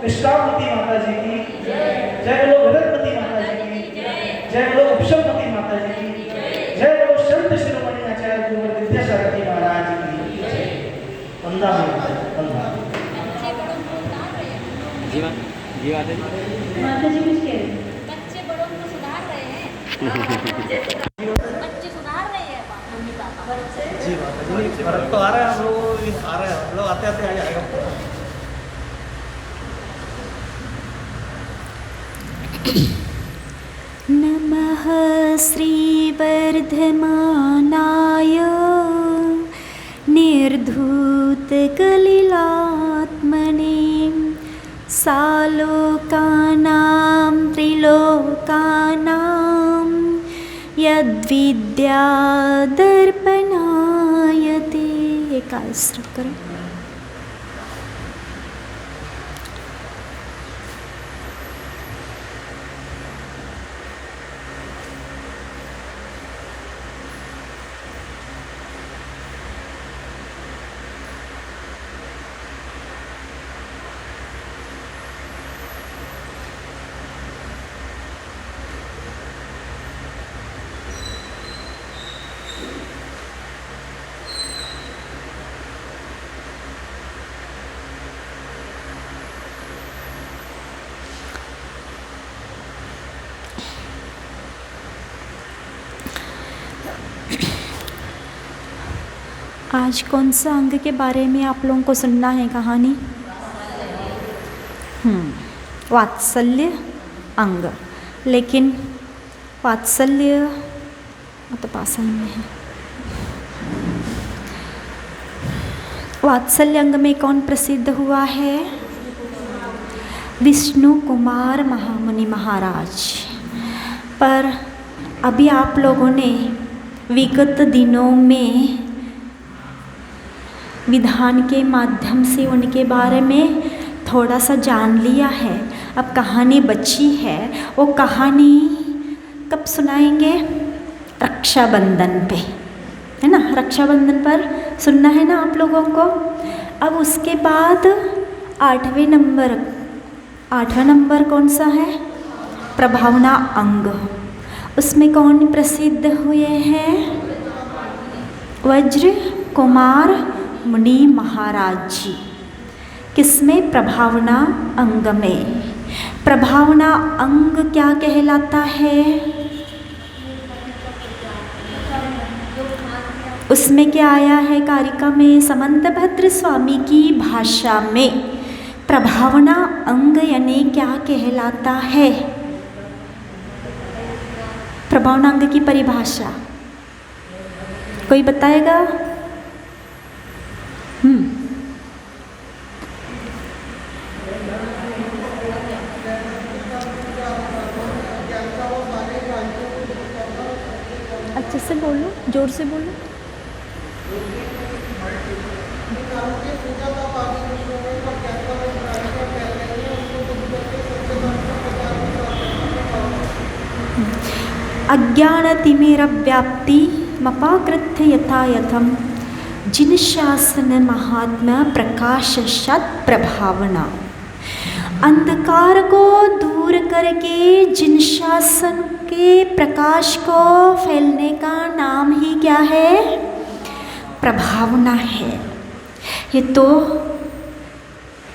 विश्रामती माता जी की जय बोलो भगवती माता जी की जय बोलो उपशमती माता जी की जय बोलो संत शिरोमणि आचार्य गुरुवर विद्यासारथी महाराज की जय। वंदा माता वंदा जी माता जी माता जी कुछ कह रहे हैं। बच्चे बड़ों को सुधार रहे हैं। बच्चे सुधार रहे हैं मम्मी पापा। जी माता जी फर्क तो आ रहा है, हम लोग आ रहे हैं, हम लोग आते आते आ जाएगा। नमः श्रीवर्धमानाय निर्धूतकलिलात्मने सालोकानां त्रिलोकानां यद्विद्यादर्पणायते। एकाग्र करो। आज कौन सा अंग के बारे में आप लोगों को सुनना है कहानी? वात्सल्य अंग। लेकिन वात्सल्य तो पासन में है। वात्सल्य अंग में कौन प्रसिद्ध हुआ है? विष्णु कुमार महामुनि महाराज। पर अभी आप लोगों ने विगत दिनों में विधान के माध्यम से उनके बारे में थोड़ा सा जान लिया है। अब कहानी बची है, वो कहानी कब सुनाएंगे? रक्षाबंधन पे, है ना? रक्षाबंधन पर सुनना है ना आप लोगों को। अब उसके बाद आठवें नंबर कौन सा है? प्रभावना अंग। उसमें कौन प्रसिद्ध हुए हैं? वज्र कुमार मुनि महाराज जी। किसमें? प्रभावना अंग में। प्रभावना अंग क्या कहलाता है? उसमें क्या आया है कारिका में? समंतभद्र स्वामी की भाषा में प्रभावना अंग यानी क्या कहलाता है? प्रभावना अंग की परिभाषा कोई बताएगा? अच्छे से बोलो, जोर से बोलो। अज्ञानतिमिरव्याप्ति मपाकृत्य यथायथम जिन शासन महात्मा प्रकाशशत प्रभावना। अंधकार को दूर करके जिन शासन के प्रकाश को फैलने का नाम ही क्या है? प्रभावना है। ये तो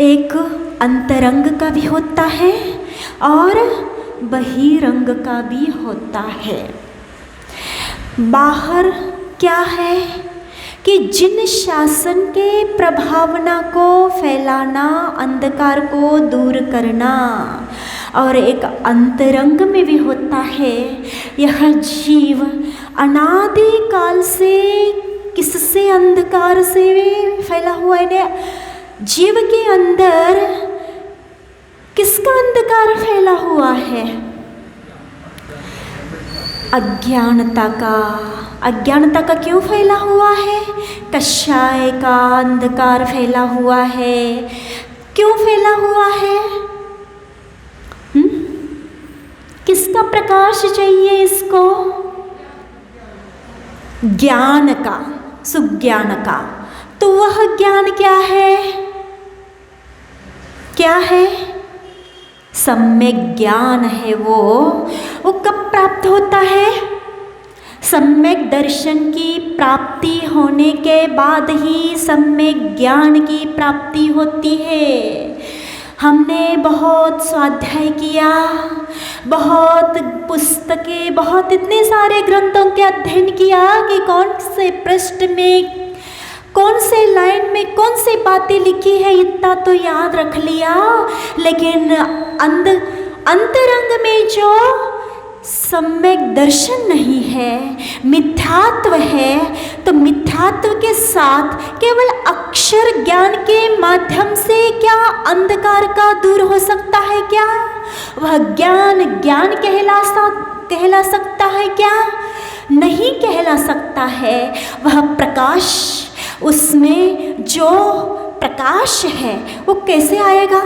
एक अंतरंग का भी होता है और बहिरंग का भी होता है। बाहर क्या है कि जिन शासन के प्रभावना को फैलाना, अंधकार को दूर करना, और एक अंतरंग में भी होता है। यह जीव अनादि काल से किससे? अंधकार से फैला हुआ है। जीव के अंदर किसका अंधकार फैला हुआ है? अज्ञानता का। अज्ञानता का क्यों फैला हुआ है? कषाय का अंधकार फैला हुआ है। क्यों फैला हुआ है? किसका प्रकाश चाहिए इसको? ज्ञान का, सुज्ञान का। तो वह ज्ञान क्या है? क्या है? सम्यक ज्ञान है वो कब प्राप्त होता है? सम्यक दर्शन की प्राप्ति होने के बाद ही सम्यक ज्ञान की प्राप्ति होती है। हमने बहुत स्वाध्याय किया, बहुत पुस्तकें, बहुत इतने सारे ग्रंथों के अध्ययन किया कि कौन से पृष्ठ में, कौन से लाइन में कौन सी बातें लिखी है इतना तो याद रख लिया, लेकिन अंतरंग में जो सम्यक दर्शन नहीं है, मिथ्यात्व है, तो मिथ्यात्व के साथ केवल अक्षर ज्ञान के माध्यम से क्या अंधकार का दूर हो सकता है क्या? वह ज्ञान कहला सकता है क्या? नहीं कहला सकता है। वह प्रकाश, उसमें जो प्रकाश है वो कैसे आएगा?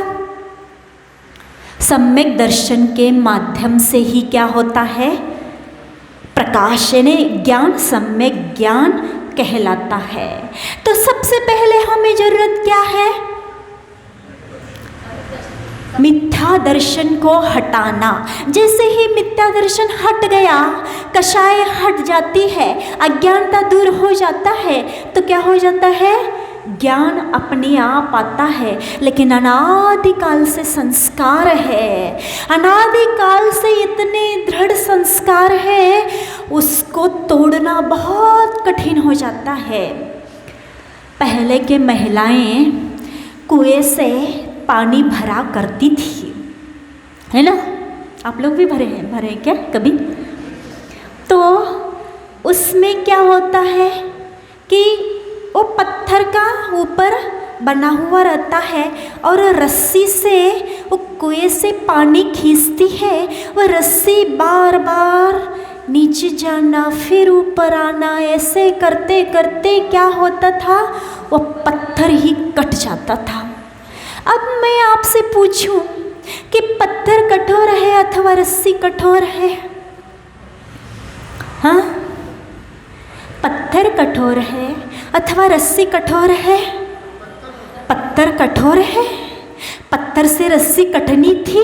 सम्यक दर्शन के माध्यम से ही क्या होता है? प्रकाश यानी ज्ञान, सम्यक ज्ञान कहलाता है। तो सबसे पहले हमें जरूरत क्या है? मिथ्या दर्शन को हटाना। जैसे ही मिथ्या दर्शन हट गया, कषाय हट जाती है, अज्ञानता दूर हो जाता है, तो क्या हो जाता है? ज्ञान अपने आप आता है। लेकिन अनादिकाल से संस्कार है, अनादिकाल से इतने दृढ़ संस्कार है, उसको तोड़ना बहुत कठिन हो जाता है। पहले के महिलाएं कुएं से पानी भरा करती थी, है ना? आप लोग भी भरे हैं क्या कभी? तो उसमें क्या होता है कि वो पत्थर का ऊपर बना हुआ रहता है और रस्सी से वो कुएं से पानी खींचती है। वो रस्सी बार बार नीचे जाना फिर ऊपर आना, ऐसे करते करते क्या होता था? वो पत्थर ही कट जाता था। अब मैं आपसे पूछूं कि पत्थर कठोर है अथवा रस्सी कठोर है? हाँ, पत्थर कठोर है अथवा रस्सी कठोर है? पत्थर कठोर है। पत्थर से रस्सी कटनी थी,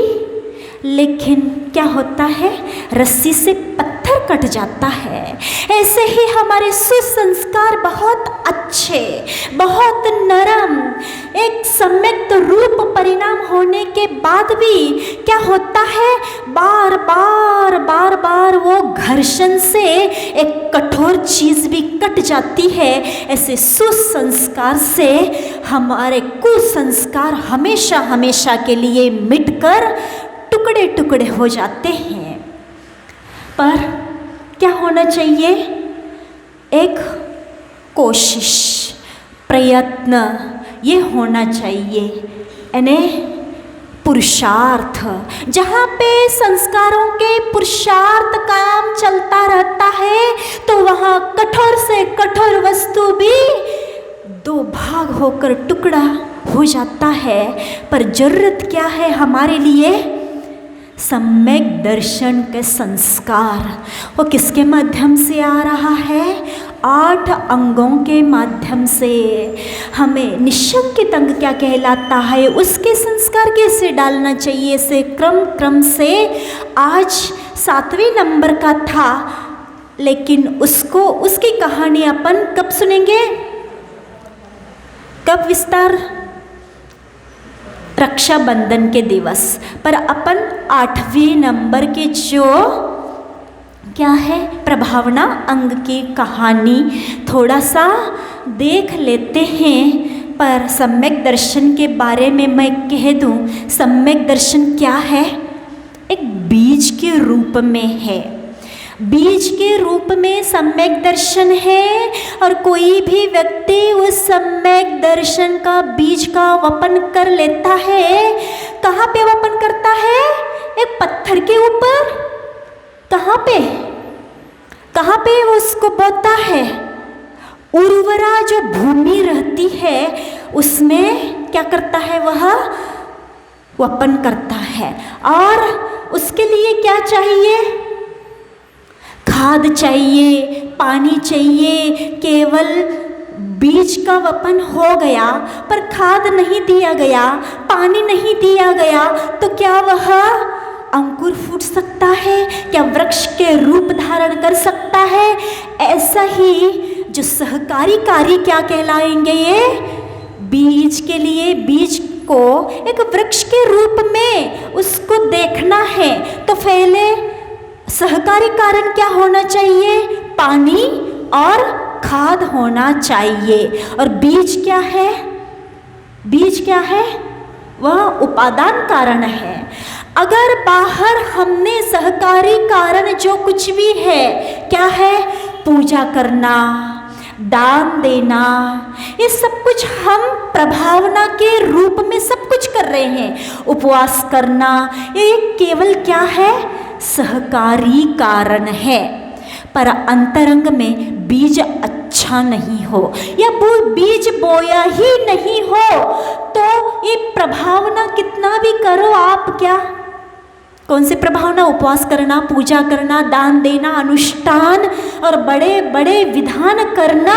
लेकिन क्या होता है? रस्सी से पत्थर कट जाता है। ऐसे ही हमारे सुसंस्कार बहुत अच्छे, बहुत नरम, एक सम्यक रूप परिणाम होने के बाद भी क्या होता है? बार बार वो घर्षण से एक कठोर चीज़ भी कट जाती है। ऐसे सुसंस्कार से हमारे कुसंस्कार हमेशा हमेशा के लिए मिटकर टुकड़े टुकड़े हो जाते हैं। पर क्या होना चाहिए? एक कोशिश, प्रयत्न ये होना चाहिए, यानी पुरुषार्थ। जहाँ पे संस्कारों के पुरुषार्थ काम चलता रहता है, तो वहाँ कठोर से कठोर वस्तु भी दो भाग होकर टुकड़ा हो जाता है। पर जरूरत क्या है हमारे लिए? सम्यक दर्शन के संस्कार। वो किसके माध्यम से आ रहा है? 8 अंगों के माध्यम से। हमें निशंकित अंग क्या कहलाता है, उसके संस्कार कैसे डालना चाहिए, से क्रम से आज 7वें नंबर का था, लेकिन उसकी कहानी अपन कब सुनेंगे? कब विस्तार? रक्षाबंधन के दिवस पर अपन 8वें नंबर के जो क्या है प्रभावना अंग की कहानी थोड़ा सा देख लेते हैं। पर सम्यक दर्शन के बारे में मैं कह दूं, सम्यक दर्शन क्या है? एक बीज के रूप में है। बीज के रूप में सम्यक दर्शन है, और कोई भी व्यक्ति उस सम्यक दर्शन का बीज का वपन कर लेता है। कहाँ पे वपन करता है? एक पत्थर के ऊपर। कहाँ पे वो उसको बोता है? उर्वरा जो भूमि रहती है उसमें क्या करता है? वह वपन करता है। और उसके लिए क्या चाहिए? खाद चाहिए, पानी चाहिए। केवल बीज का वपन हो गया पर खाद नहीं दिया गया, पानी नहीं दिया गया, तो क्या क्या वह अंकुर फूट सकता है? क्या वृक्ष के रूप धारण कर सकता है? ऐसा ही जो सहकारी कार्य क्या कहलाएंगे? ये बीज के लिए, बीज को एक वृक्ष के रूप में उसको देखना है तो पहले सहकारी कारण क्या होना चाहिए? पानी और खाद होना चाहिए। और बीज क्या है? बीज क्या है? वह उपादान कारण है। अगर बाहर हमने सहकारी कारण जो कुछ भी है, क्या है? पूजा करना, दान देना, ये सब कुछ हम प्रभावना के रूप में सब कुछ कर रहे हैं। उपवास करना, ये केवल क्या है? सहकारी कारण है। पर अंतरंग में बीज अच्छा नहीं हो या वो बीज बोया ही नहीं हो तो ये प्रभावना कितना भी करो आप, क्या कौन से प्रभावना? उपवास करना, पूजा करना, दान देना, अनुष्ठान और बड़े बड़े विधान करना,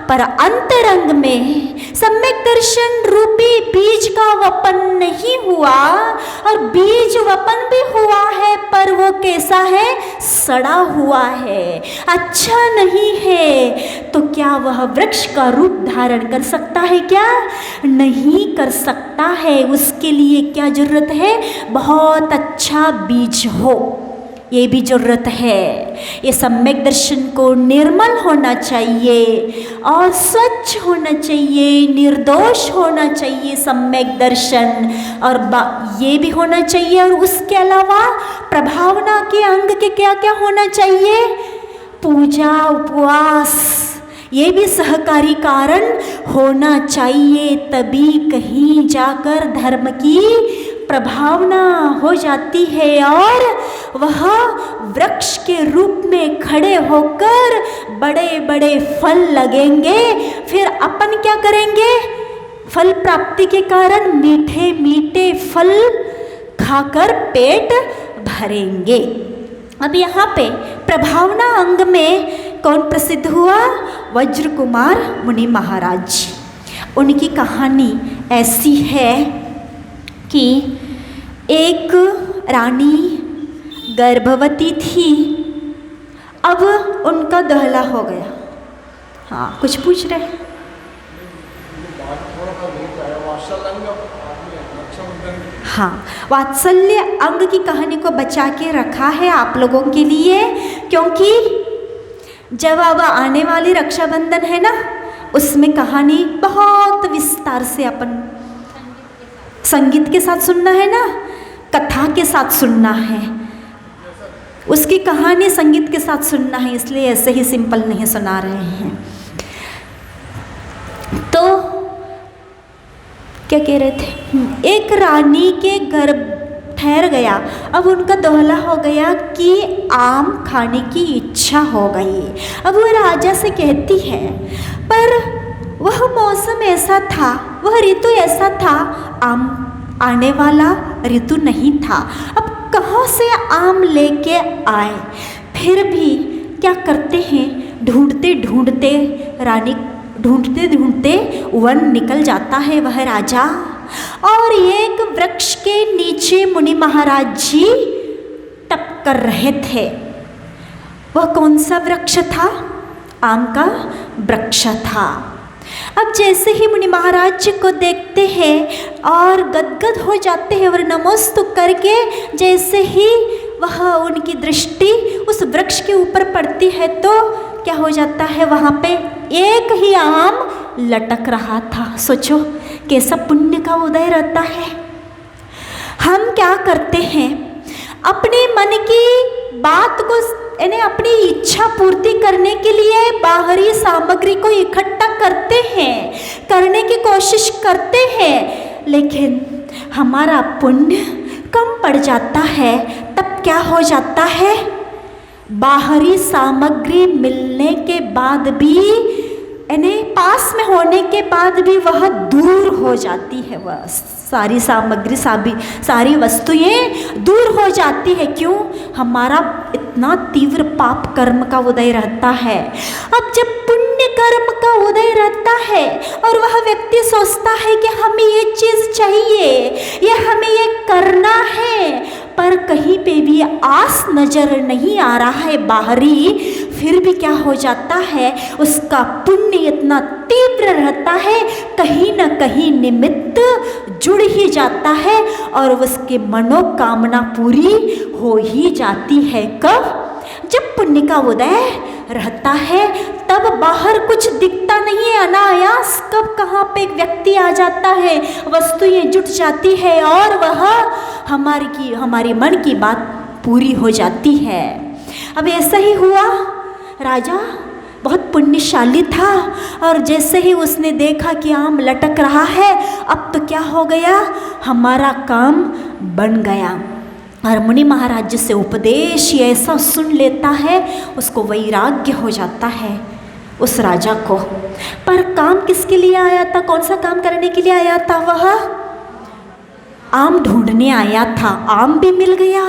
पर अंतरंग में सम्यक दर्शन रूपी बीज का वपन नहीं हुआ। और बीज वपन भी हुआ है पर वो कैसा है? सड़ा हुआ है, अच्छा नहीं है। तो क्या वह वृक्ष का रूप धारण कर सकता है? क्या नहीं कर सकता है। उसके लिए क्या जरूरत है? बहुत अच्छा बीज हो, ये भी जरूरत है। ये सम्यक दर्शन को निर्मल होना चाहिए और स्वच्छ होना चाहिए, निर्दोष होना चाहिए सम्यक दर्शन। और ये भी होना चाहिए। और उसके अलावा प्रभावना के अंग के क्या क्या होना चाहिए? पूजा, उपवास, ये भी सहकारी कारण होना चाहिए। तभी कहीं जाकर धर्म की प्रभावना हो जाती है और वह वृक्ष के रूप में खड़े होकर बड़े बड़े फल लगेंगे। फिर अपन क्या करेंगे? फल प्राप्ति के कारण मीठे मीठे फल खाकर पेट भरेंगे। अब यहाँ पे प्रभावना अंग में कौन प्रसिद्ध हुआ? वज्र कुमार मुनि महाराज। उनकी कहानी ऐसी है कि एक रानी गर्भवती थी, अब उनका दहला हो गया। हाँ, कुछ पूछ रहे? हाँ, वात्सल्य अंग की कहानी को बचा के रखा है आप लोगों के लिए, क्योंकि जब अब आने वाली रक्षाबंधन है ना, उसमें कहानी बहुत विस्तार से अपन संगीत के साथ सुनना है ना, कथा के साथ सुनना है, उसकी कहानी संगीत के साथ सुनना है, इसलिए ऐसे ही सिंपल नहीं सुना रहे हैं। तो क्या कह रहे थे? एक रानी के गर्भ ठहर गया, अब उनका दोहला हो गया कि आम खाने की इच्छा हो गई। अब वह राजा से कहती है, पर वह मौसम ऐसा था, वह ऋतु ऐसा था, आम आने वाला ऋतु नहीं था। अब कहाँ से आम लेके आए? फिर भी क्या करते हैं, ढूंढते ढूंढते रानी ढूंढते ढूंढते वन निकल जाता है वह राजा, और एक वृक्ष के नीचे मुनि महाराज जी तप कर रहे थे। वह कौन सा वृक्ष था? आम का वृक्ष था। अब जैसे ही मुनि महाराज जी को देखते हैं और गदगद हो जाते हैं और नमोस्तुति करके, जैसे ही वह उनकी दृष्टि उस वृक्ष के ऊपर पड़ती है तो क्या हो जाता है, वहाँ पे एक ही आम लटक रहा था। सोचो कैसा पुण्य का उदय रहता है। हम क्या करते हैं, अपने मन की बात को यानी अपनी इच्छा पूर्ति करने के लिए बाहरी सामग्री को इकट्ठा करते हैं, करने की कोशिश करते हैं, लेकिन हमारा पुण्य कम पड़ जाता है। तब क्या हो जाता है, बाहरी सामग्री मिलने के बाद भी यानी पास में होने के बाद भी वह दूर हो जाती है। वह सारी सामग्री सारी वस्तुएं दूर हो जाती है। क्यों? हमारा इतना तीव्र पाप कर्म का उदय रहता है। अब जब पुण्य कर्म का उदय रहता है और वह व्यक्ति सोचता है कि हमें ये चीज़ चाहिए, ये हमें ये करना है, पर कहीं पे भी आस नजर नहीं आ रहा है बाहरी, फिर भी क्या हो जाता है, उसका पुण्य इतना तीव्र रहता है, कहीं न कहीं निमित्त जुड़ ही जाता है और उसकी मनोकामना पूरी हो ही जाती है। कब? जब पुण्य का उदय रहता है तब बाहर कुछ दिखता नहीं है, अनायास कब कहाँ पे एक व्यक्ति आ जाता है, वस्तुएं जुट जाती है और वह हमारी मन की बात पूरी हो जाती है। अब ऐसा ही हुआ, राजा बहुत पुण्यशाली था और जैसे ही उसने देखा कि आम लटक रहा है, अब तो क्या हो गया, हमारा काम बन गया। और मुनि महाराज से उपदेश ऐसा सुन लेता है, उसको वैराग्य हो जाता है उस राजा को। पर काम किसके लिए आया था, कौन सा काम करने के लिए आया था? वह आम ढूंढने आया था। आम भी मिल गया,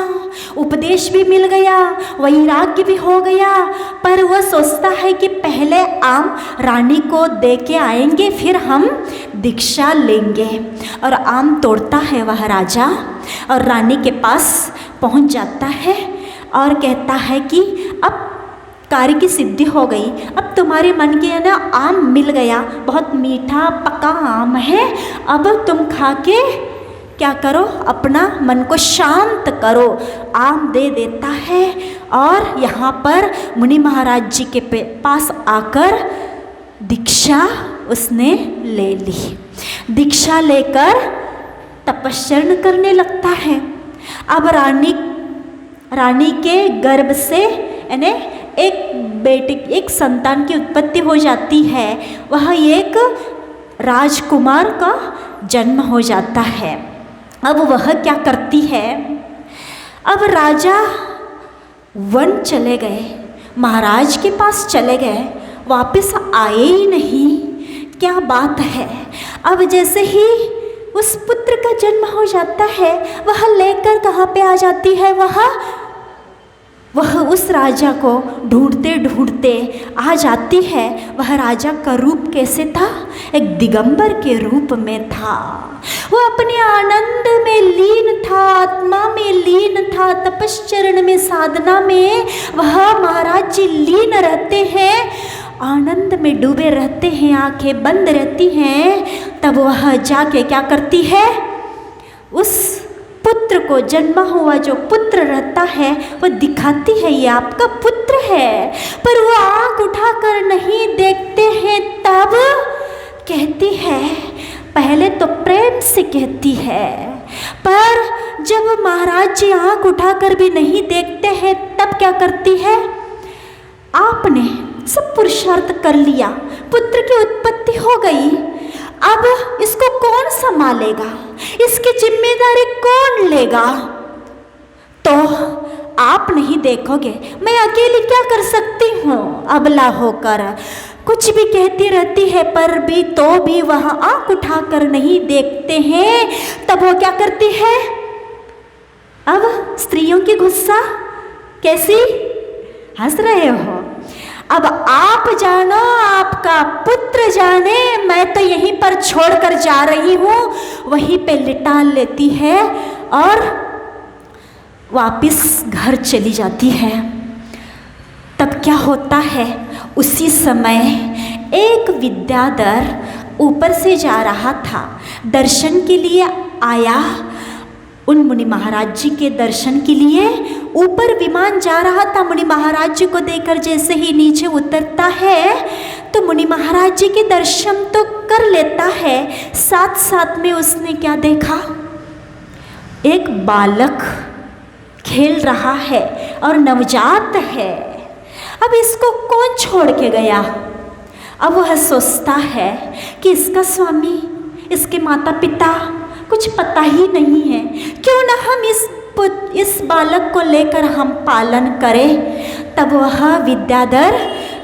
उपदेश भी मिल गया, वैराग्य भी हो गया, पर वह सोचता है कि पहले आम रानी को दे के आएंगे, फिर हम दीक्षा लेंगे। और आम तोड़ता है वह राजा और रानी के पास पहुंच जाता है और कहता है कि अब कार्य की सिद्धि हो गई, अब तुम्हारे मन के है ना आम मिल गया, बहुत मीठा पका आम है, अब तुम खा के क्या करो, अपना मन को शांत करो। आम दे देता है और यहाँ पर मुनि महाराज जी के पास आकर दीक्षा उसने ले ली। दीक्षा लेकर तपस्या करने लगता है। अब रानी के गर्भ से यानी एक संतान की उत्पत्ति हो जाती है, वह एक राजकुमार का जन्म हो जाता है। अब वह क्या करती है, अब राजा वन चले गए, महाराज के पास चले गए, वापस आए ही नहीं, क्या बात है। अब जैसे ही उस पुत्र का जन्म हो जाता है, वह लेकर कहाँ पे आ जाती है, वह उस राजा को ढूंढते ढूंढते आ जाती है। वह राजा का रूप कैसे था, एक दिगंबर के रूप में था। वह अपने आनंद में लीन था, आत्मा में लीन था, तपश्चरण में, साधना में वह महाराज जी लीन रहते हैं, आनंद में डूबे रहते हैं, आंखें बंद रहती हैं। तब वह जाके क्या करती है, उस पुत्र को, जन्मा हुआ जो पुत्र रहता है, वह दिखाती है ये आपका पुत्र है, पर वो आँख उठाकर नहीं देखते हैं। तब कहती है, पहले तो प्रेम से कहती है, पर जब महाराज जी आँख उठाकर भी नहीं देखते हैं, तब क्या करती है, आपने सब पुरुषार्थ कर लिया, पुत्र की उत्पत्ति हो गई, अब इसको कौन संभालेगा, इसकी जिम्मेदारी कौन लेगा, तो आप नहीं देखोगे, मैं अकेली क्या कर सकती हूँ। अबला होकर कुछ भी कहती रहती है, पर भी तो भी वह आँख उठाकर नहीं देखते हैं। तब वो क्या करती है, अब स्त्रियों की गुस्सा कैसी, हंस रहे हो, अब आप जानो, आपका पुत्र जाने, मैं तो यहीं पर छोड़कर जा रही हूँ। वहीं पे लिटा लेती है और वापस घर चली जाती है। तब क्या होता है, उसी समय एक विद्याधर ऊपर से जा रहा था, दर्शन के लिए आया, उन मुनि महाराज जी के दर्शन के लिए ऊपर विमान जा रहा था। मुनि महाराज जी को देखकर जैसे ही नीचे उतरता है, तो मुनि महाराज जी के दर्शन तो कर लेता है, साथ साथ में उसने क्या देखा, एक बालक खेल रहा है और नवजात है। अब इसको कौन छोड़ के गया, अब वह सोचता है कि इसका स्वामी, इसके माता पिता कुछ पता ही नहीं है, क्यों ना हम इस बालक को लेकर हम पालन करें। तब वह विद्याधर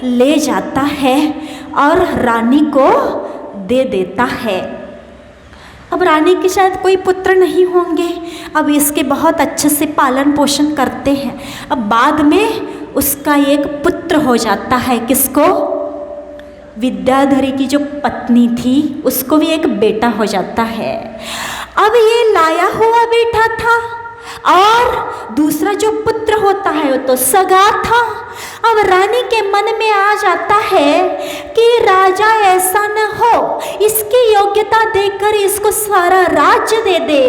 ले जाता है और रानी को दे देता है। अब रानी के शायद कोई पुत्र नहीं होंगे, अब इसके बहुत अच्छे से पालन पोषण करते हैं। अब बाद में उसका एक पुत्र हो जाता है, किसको, विद्याधरी की जो पत्नी थी, उसको भी एक बेटा हो जाता है। अब ये लाया हुआ बेटा था, और दूसरा जो पुत्र होता है वो तो सगा था। अब रानी के मन में आ जाता है कि राजा ऐसा न हो, इसकी योग्यता देखकर इसको सारा राज्य दे दे,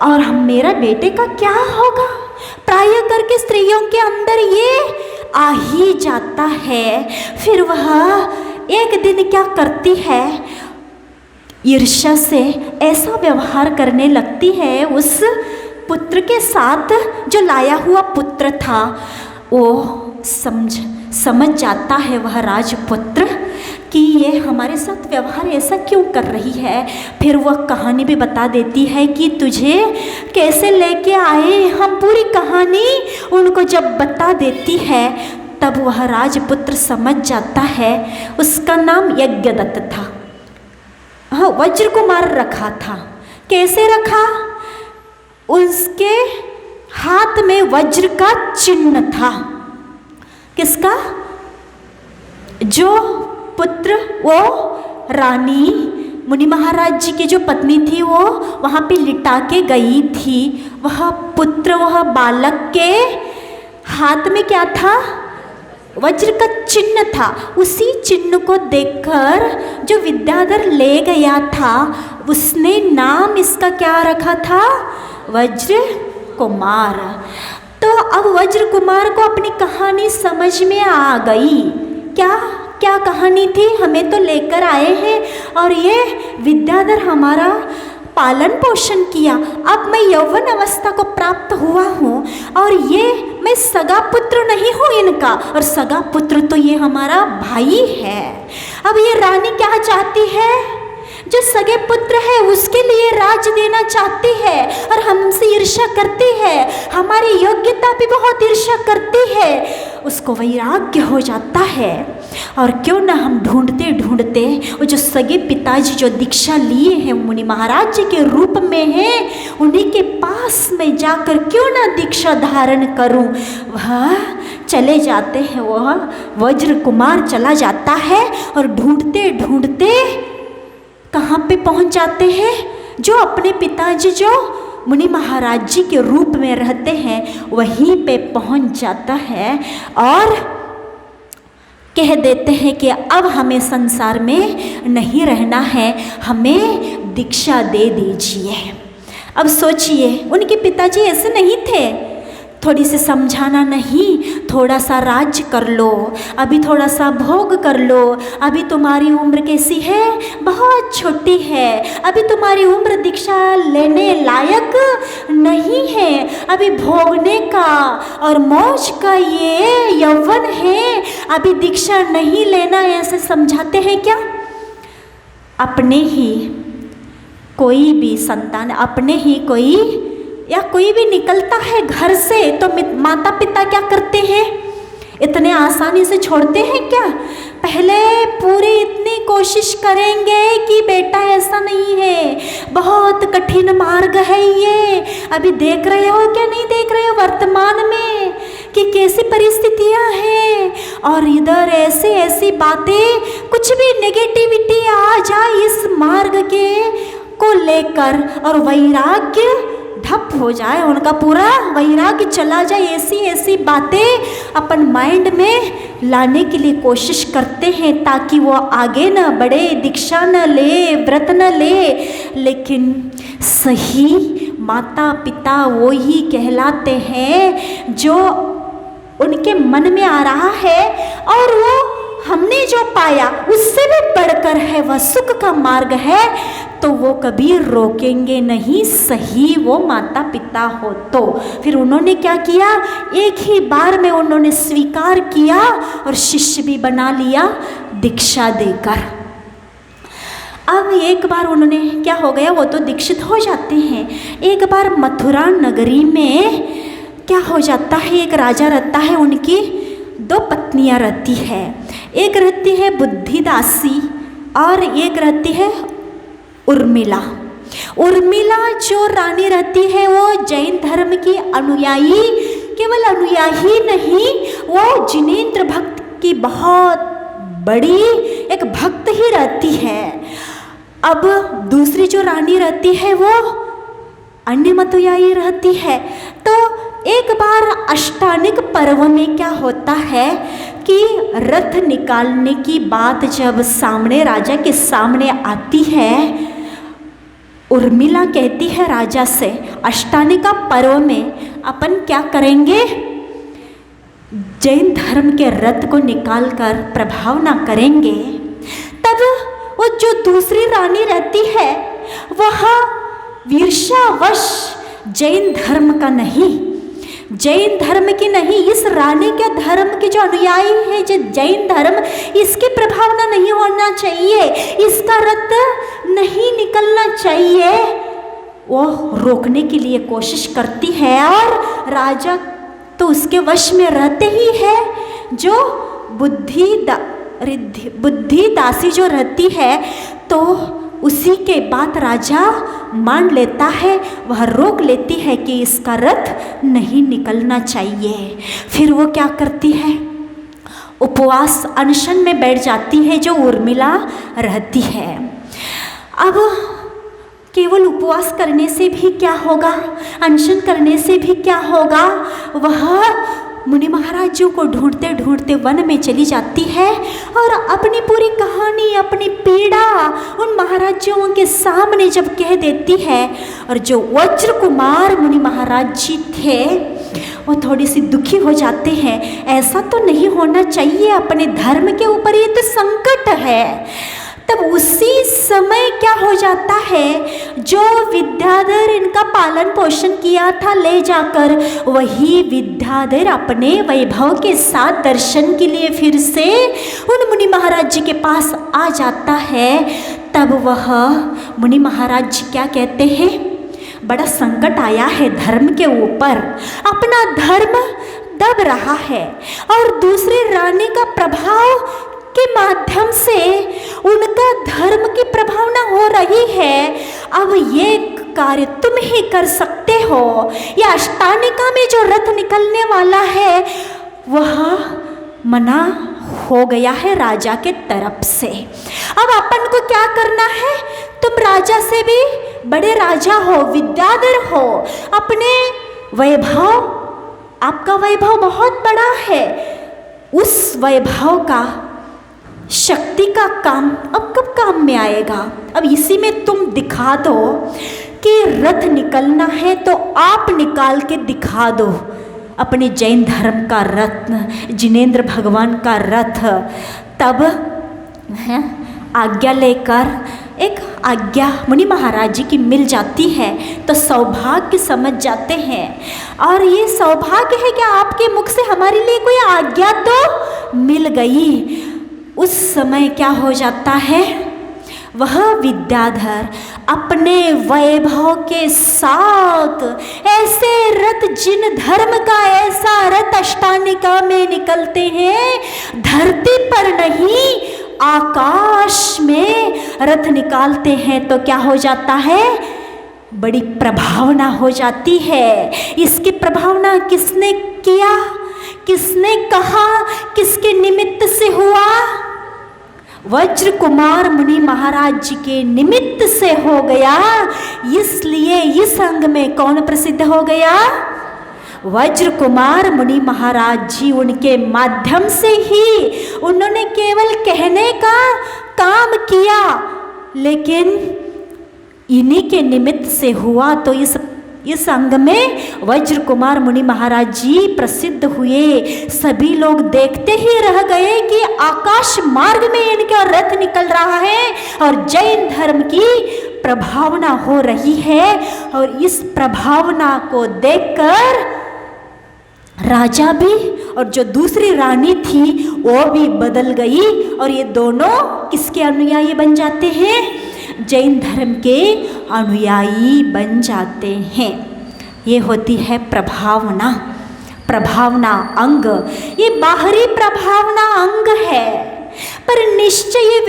और हम मेरा बेटे का क्या होगा। प्राय करके स्त्रियों के अंदर ये आ ही जाता है। फिर वह एक दिन क्या करती है, ईर्ष्या से ऐसा व्यवहार करने लगती है उस पुत्र के साथ। जो लाया हुआ पुत्र था वो समझ जाता है वह राजपुत्र कि ये हमारे साथ व्यवहार ऐसा क्यों कर रही है। फिर वह कहानी भी बता देती है कि तुझे कैसे लेके आए, हम पूरी कहानी उनको जब बता देती है तब वह राजपुत्र समझ जाता है। उसका नाम यज्ञदत्त था, हाँ वज्र कुमार रखा था। कैसे रखा, उसके हाथ में वज्र का चिन्ह था। किसका, जो पुत्र वो रानी मुनि महाराज जी की जो पत्नी थी वो वहाँ पे लिटा के गई थी, वह पुत्र वह बालक के हाथ में क्या था, वज्र का चिन्ह था। उसी चिन्ह को देखकर जो विद्याधर ले गया था उसने नाम इसका क्या रखा था, वज्र कुमार। तो अब वज्र कुमार को अपनी कहानी समझ में आ गई। क्या क्या कहानी थी, हमें तो लेकर आए हैं और ये विद्याधर हमारा पालन पोषण किया। अब मैं यौवन अवस्था को प्राप्त हुआ हूँ और ये मैं सगा पुत्र नहीं हूँ इनका, और सगा पुत्र तो ये हमारा भाई है। अब ये रानी क्या चाहती है, जो सगे पुत्र है उसके लिए राज देना चाहती है और हमसे ईर्ष्या करती है, हमारी योग्यता भी बहुत ईर्ष्या करती है। उसको वैराग्य हो जाता है। और क्यों ना हम ढूंढते ढूंढते वो जो सगे पिताजी जो दीक्षा लिए हैं मुनि महाराज जी के रूप में हैं, उन्हीं के पास में जाकर क्यों ना दीक्षा धारण करूं। वह चले जाते हैं, वह वज्र कुमार चला जाता है और ढूंढते ढूंढते कहाँ पे पहुँच जाते हैं, जो अपने पिताजी जो मुनि महाराज जी के रूप में रहते हैं वहीं पे पहुँच जाता है और कह देते हैं कि अब हमें संसार में नहीं रहना है, हमें दीक्षा दे दीजिए। अब सोचिए उनके पिताजी ऐसे नहीं थे, थोड़ी सी समझाना नहीं, थोड़ा सा राज्य कर लो, अभी थोड़ा सा भोग कर लो, अभी तुम्हारी उम्र कैसी है, बहुत छोटी है, अभी तुम्हारी उम्र दीक्षा लेने लायक नहीं है, अभी भोगने का और मौज का ये यौवन है, अभी दीक्षा नहीं लेना, ऐसे समझाते हैं क्या। अपने ही कोई भी संतान, अपने ही कोई या कोई भी निकलता है घर से तो माता पिता क्या करते हैं, इतने आसानी से छोड़ते हैं क्या। पहले पूरी इतनी कोशिश करेंगे कि बेटा ऐसा नहीं है, बहुत कठिन मार्ग है ये, अभी देख रहे हो क्या नहीं देख रहे हो वर्तमान में कि कैसी परिस्थितियां हैं, और इधर ऐसी ऐसी बातें, कुछ भी नेगेटिविटी आ जाए इस मार्ग के को लेकर और वैराग्य ठप हो जाए, उनका पूरा वैराग्य चला जाए, ऐसी ऐसी बातें अपन माइंड में लाने के लिए कोशिश करते हैं ताकि वो आगे न बढ़े, दीक्षा न ले, व्रत न ले। लेकिन सही माता पिता वो ही कहलाते हैं जो उनके मन में आ रहा है और वो हमने जो पाया उससे भी बढ़कर है, वह सुख का मार्ग है, तो वो कभी रोकेंगे नहीं, सही वो माता पिता हो तो। फिर उन्होंने क्या किया, एक ही बार में उन्होंने स्वीकार किया और शिष्य भी बना लिया दीक्षा देकर। अब एक बार उन्होंने क्या हो गया, वो तो दीक्षित हो जाते हैं। एक बार मथुरा नगरी में क्या हो जाता है, एक राजा रहता है, उनकी दो पत्नियां रहती है, एक रहती है बुद्धिदासी और एक रहती है उर्मिला। उर्मिला जो रानी रहती है वो जैन धर्म की अनुयायी, केवल अनुयायी नहीं, वो जिनेंद्र भक्त की बहुत बड़ी एक भक्त ही रहती है। अब दूसरी जो रानी रहती है वो अन्यमतुयायी रहती है। तो एक बार अष्टानिक पर्व में क्या होता है कि रथ निकालने की बात जब सामने राजा के सामने आती है, उर्मिला कहती है राजा से, अष्टानिका पर्व में अपन क्या करेंगे, जैन धर्म के रथ को निकालकर प्रभावना करेंगे। तब वो जो दूसरी रानी रहती है वह ईर्ष्यावश जैन धर्म का नहीं, जैन धर्म की नहीं, इस रानी के धर्म के जो अनुयायी है, जो जैन धर्म, इसकी प्रभावना नहीं होना चाहिए, इसका रथ नहीं निकलना चाहिए, वो रोकने के लिए कोशिश करती है। और राजा तो उसके वश में रहते ही है, जो बुद्धि दासी जो रहती है, तो उसी के बात राजा मान लेता है, वह रोक लेती है कि इसका रथ नहीं निकलना चाहिए। फिर वो क्या करती है, उपवास अनशन में बैठ जाती है, जो उर्मिला रहती है। अब केवल उपवास करने से भी क्या होगा, अनशन करने से भी क्या होगा, वह मुनि महाराज जी को ढूंढते ढूंढते वन में चली जाती है और अपनी पूरी कहानी, अपनी पीड़ा उन महाराजियों के सामने जब कह देती है। और जो वज्र कुमार मुनि महाराज जी थे वो थोड़ी सी दुखी हो जाते हैं, ऐसा तो नहीं होना चाहिए, अपने धर्म के ऊपर ये तो संकट है। तब उसी समय क्या हो जाता है, जो विद्याधर इनका पालन पोषण किया था ले जाकर, वही विद्याधर अपने वैभव के साथ दर्शन के लिए फिर से उन मुनि महाराज जी के पास आ जाता है। तब वह मुनि महाराज जी क्या कहते हैं, बड़ा संकट आया है धर्म के ऊपर, अपना धर्म दब रहा है और दूसरी रानी का प्रभाव के माध्यम से उनका धर्म की प्रभावना हो रही है। अब ये कार्य तुम ही कर सकते हो, या अष्टानिका में जो रथ निकलने वाला है वह मना हो गया है राजा के तरफ से। अब अपन को क्या करना है, तुम राजा से भी बड़े राजा हो, विद्याधर हो, अपने वैभव, आपका वैभव बहुत बड़ा है, उस वैभव का शक्ति का काम अब कब काम में आएगा। अब इसी में तुम दिखा दो कि रथ निकलना है तो आप निकाल के दिखा दो अपने जैन धर्म का रथ, जिनेंद्र भगवान का रथ। तब है आज्ञा लेकर एक आज्ञा मुनि महाराज जी की मिल जाती है, तो सौभाग्य समझ जाते हैं। और ये सौभाग्य है कि आपके मुख से हमारे लिए कोई आज्ञा तो मिल गई। उस समय क्या हो जाता है, वह विद्याधर अपने वैभव के साथ ऐसे रथ, जिन धर्म का ऐसा रथ अष्टानिका में निकलते हैं, धरती पर नहीं आकाश में रथ निकालते हैं, तो क्या हो जाता है, बड़ी प्रभावना हो जाती है। इसकी प्रभावना किसने किया, किसने कहा, किसके निमित्त से हुआ, वज्र कुमार मुनि महाराज जी के निमित्त से हो गया। इसलिए इस अंग में कौन प्रसिद्ध हो गया, वज्र कुमार मुनि महाराज जी। उनके माध्यम से ही उन्होंने केवल कहने का काम किया, लेकिन इन्हीं के निमित्त से हुआ। तो इस अंग में वज्र कुमार मुनि महाराज जी प्रसिद्ध हुए। सभी लोग देखते ही रह गए कि आकाश मार्ग में इनका रथ निकल रहा है और जैन धर्म की प्रभावना हो रही है। और इस प्रभावना को देखकर राजा भी और जो दूसरी रानी थी वो भी बदल गई, और ये दोनों किसके अनुयायी बन जाते हैं, जैन धर्म के अनुयायी बन जाते हैं। ये होती है प्रभावना, प्रभावना अंग। ये बाहरी प्रभावना अंग है, पर निश्चय ये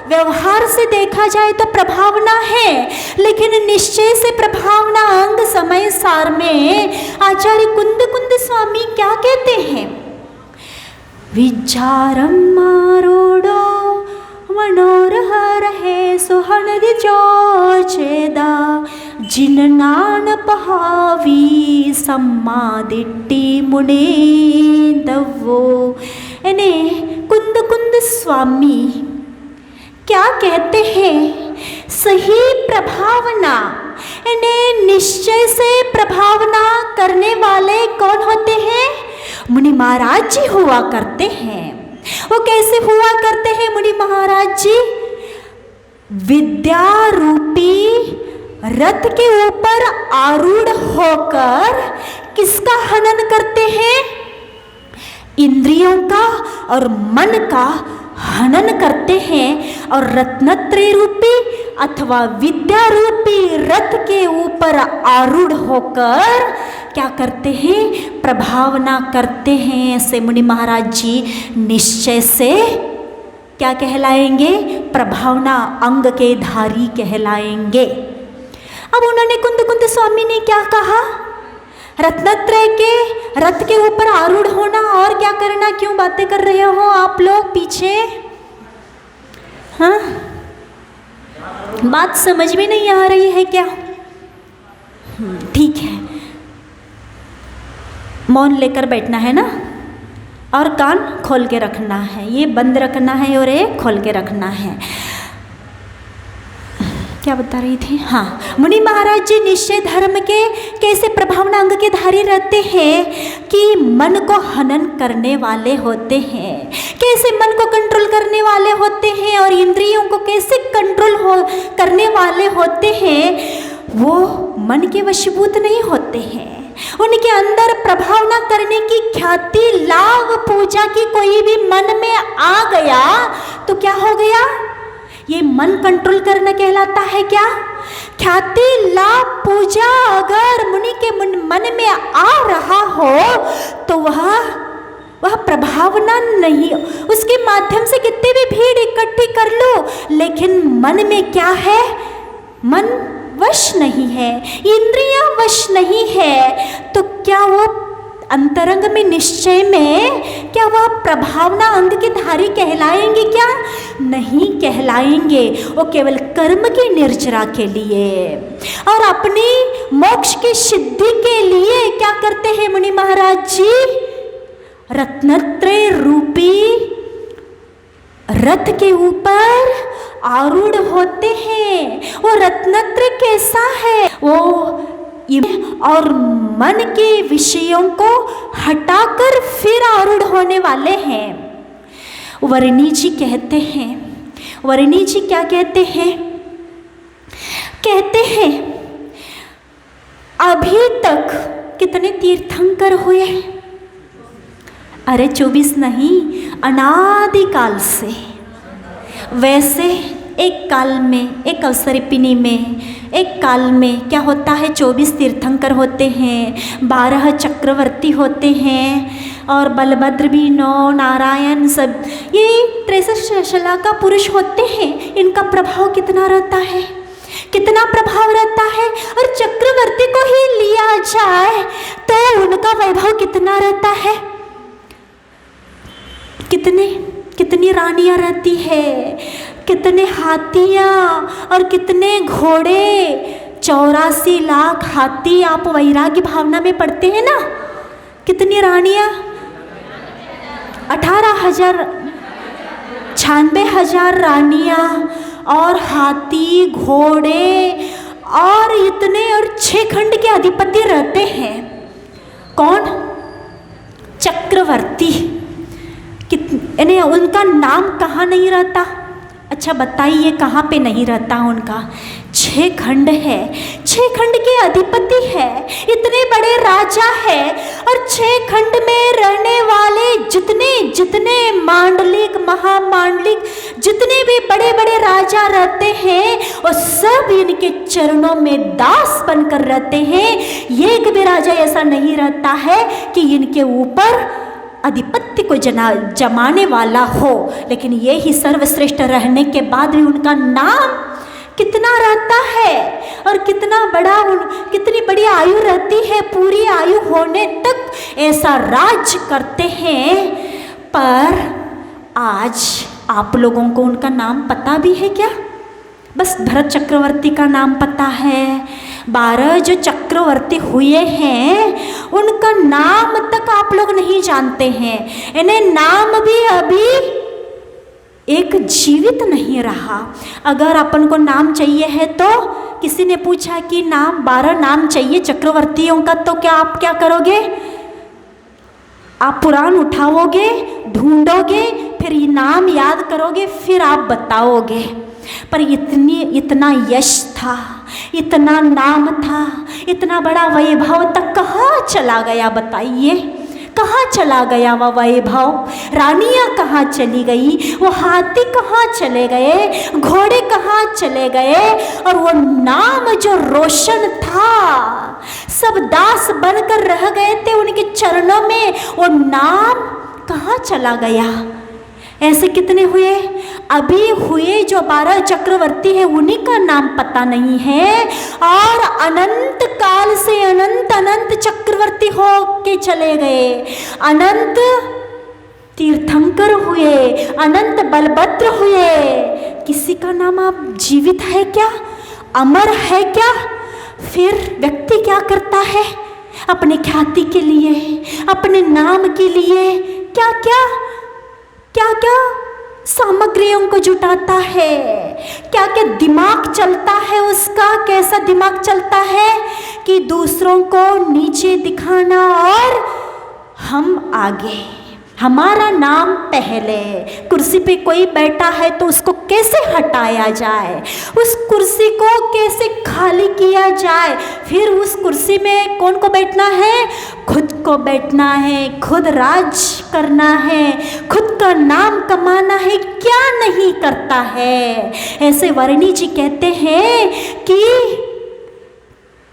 व्यवहार से देखा जाए तो प्रभावना है, लेकिन निश्चय से प्रभावना अंग समय सार में आचार्य कुंद स्वामी क्या कहते हैं, विचारम आरूढ़ो मनोरह रहे सुहन दिजो छेदा जिन नान पहावी सम्मा दिट्टी मुने दवो। इन्हें कुंद कुंद स्वामी क्या कहते हैं? सही प्रभावना, इन्हें निश्चय से प्रभावना करने वाले कौन होते हैं? मुनि महाराज जी हुआ करते हैं। वो कैसे हुआ करते हैं मुनि महाराज जी? विद्या रूपी रथ के ऊपर आरूढ़ होकर किसका हनन करते हैं? इंद्रियों का और मन का हनन करते हैं और रत्नत्रय रूपी अथवा विद्या रूपी रथ के ऊपर आरूढ़ होकर क्या करते हैं? प्रभावना करते हैं। ऐसे मुनि महाराज जी निश्चय से क्या कहलाएंगे? प्रभावना अंग के धारी कहलाएंगे। अब उन्होंने कुंद कुंद स्वामी ने क्या कहा? रत्नत्रय के रथ के ऊपर आरूढ़ होना और क्या करना? क्यों बातें कर रहे हो आप लोग पीछे? हाँ, बात समझ में नहीं आ रही है क्या? ठीक है, मौन लेकर बैठना है ना, और कान खोल के रखना है। ये बंद रखना है और ये खोल के रखना है। क्या बता रही थी? हाँ, मुनि महाराज जी निश्चय धर्म के कैसे प्रभावना अंग के धारी रहते हैं कि मन को हनन करने वाले होते हैं। कैसे मन को कंट्रोल करने वाले होते हैं और इंद्रियों को कैसे कंट्रोल करने वाले होते हैं? वो मन के वशीभूत नहीं होते हैं। उनके अंदर प्रभावना करने की ख्याति, लाभ, पूजा की कोई भी मन में आ गया तो क्या हो गया? ये मन कंट्रोल करना कहलाता है क्या? ख्याति, लाभ, पूजा अगर मुनि के मन में आ रहा हो तो वह प्रभावना नहीं। उसके माध्यम से कितनी भी भीड़ इकट्ठी कर लो, लेकिन मन में क्या है? मन वश नहीं है, इंद्रियां वश नहीं है। तो क्या वो अंतरंग में, निश्चय में, क्या वह प्रभावना अंग के धारी कहलाएंगे क्या? नहीं कहलाएंगे। वो केवल कर्म की निर्जरा के लिए और अपनी मोक्ष की सिद्धि के लिए क्या करते हैं मुनि महाराज जी? रत्नत्रय रूपी रथ के ऊपर आरूढ़ होते हैं। वो रत्नत्रय कैसा है? वो और मन के विषयों को हटाकर फिर आरूढ़ होने वाले हैं। वर्णी जी कहते हैं, वर्णी जी क्या कहते हैं? कहते हैं अभी तक कितने तीर्थंकर हुए? अरे 24 नहीं, अनादिकाल से। वैसे एक काल में, एक अवसर्पिणी में, एक काल में क्या होता है? 24 तीर्थंकर होते हैं, 12 चक्रवर्ती होते हैं और बलभद्र भी 9, नारायण सब, ये 63 शला का पुरुष होते हैं। इनका प्रभाव कितना रहता है? कितना प्रभाव रहता है? और चक्रवर्ती को ही लिया जाए तो उनका वैभव कितना रहता है? कितनी रानियां रहती है, कितने हाथियाँ और कितने घोड़े। 84 लाख हाथी आप वैराग्य भावना में पढ़ते हैं ना। कितनी रानियाँ? 18,000, 96,000 रानियाँ और हाथी, घोड़े और इतने, और 6 खंड के अधिपति रहते हैं। कौन? चक्रवर्ती। इन्हें उनका नाम कहाँ नहीं रहता? अच्छा बताइए कहाँ पे नहीं रहता उनका? 6 खंड है, 6 खंड के अधिपति है, इतने बड़े राजा है और 6 खंड में रहने वाले जितने मांडलिक, महामांडलिक, जितने भी बड़े बड़े राजा रहते हैं वो सब इनके चरणों में दास बनकर रहते हैं। एक भी राजा ऐसा नहीं रहता है कि इनके ऊपर अधिपत्य को जमाने वाला हो, लेकिन ये ही सर्वश्रेष्ठ रहने के बाद भी उनका नाम कितना रहता है और कितनी बड़ी आयु रहती है। पूरी आयु होने तक ऐसा राज करते हैं। पर आज आप लोगों को उनका नाम पता भी है क्या? बस भरत चक्रवर्ती का नाम पता है। 12 जो चक्रवर्ती हुए हैं उनका नाम तक आप लोग नहीं जानते हैं। इन्हें नाम भी अभी एक जीवित नहीं रहा। अगर अपन को नाम चाहिए है तो किसी ने पूछा कि नाम 12 नाम चाहिए चक्रवर्तियों का, तो क्या आप क्या करोगे? आप पुराण उठाओगे, ढूंढोगे, फिर ये नाम याद करोगे, फिर आप बताओगे। पर इतना यश था, इतना नाम था, इतना बड़ा वैभव तक कहाँ चला गया बताइए? कहाँ चला गया वह वैभव? रानियाँ कहाँ चली गई? वो हाथी कहाँ चले गए? घोड़े कहाँ चले गए? और वो नाम जो रोशन था, सब दास बनकर रह गए थे उनके चरणों में, वो नाम कहाँ चला गया? ऐसे कितने हुए? अभी हुए जो 12 चक्रवर्ती है उन्हीं का नाम पता नहीं है, और अनंत काल से अनंत अनंत चक्रवर्ती हो के चले गए। अनंत तीर्थंकर हुए, अनंत बलभद्र हुए। किसी का नाम आप जीवित है क्या? अमर है क्या? फिर व्यक्ति क्या करता है? अपने ख्याति के लिए, अपने नाम के लिए क्या क्या क्या क्या सामग्रियों को जुटाता है, क्या क्या दिमाग चलता है उसका। कैसा दिमाग चलता है कि दूसरों को नीचे दिखाना और हम आगे, हमारा नाम पहले। कुर्सी पे कोई बैठा है तो उसको कैसे हटाया जाए, उस कुर्सी को कैसे खाली किया जाए। फिर उस कुर्सी में कौन को बैठना है? खुद को बैठना है, खुद राज करना है, खुद का नाम कमाना है। क्या नहीं करता है? ऐसे वर्णी जी कहते हैं कि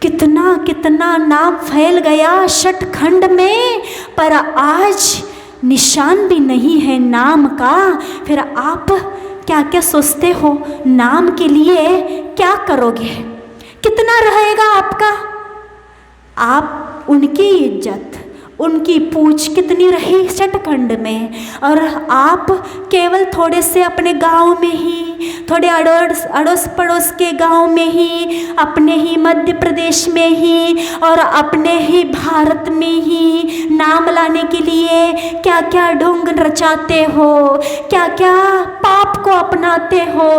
कितना कितना नाम फैल गया षटखंड में, पर आज निशान भी नहीं है नाम का। फिर आप क्या क्या सोचते हो? नाम के लिए क्या करोगे? कितना रहेगा आपका? आप उनकी इज्जत, उनकी पूछ कितनी रही षटखंड में, और आप केवल थोड़े से अपने गांव में ही, थोड़े अड़ोस पड़ोस के गांव में ही, अपने ही मध्य प्रदेश में ही और अपने ही भारत में ही नाम लाने के लिए क्या क्या ढोंग रचाते हो, क्या क्या पाप को अपनाते हो,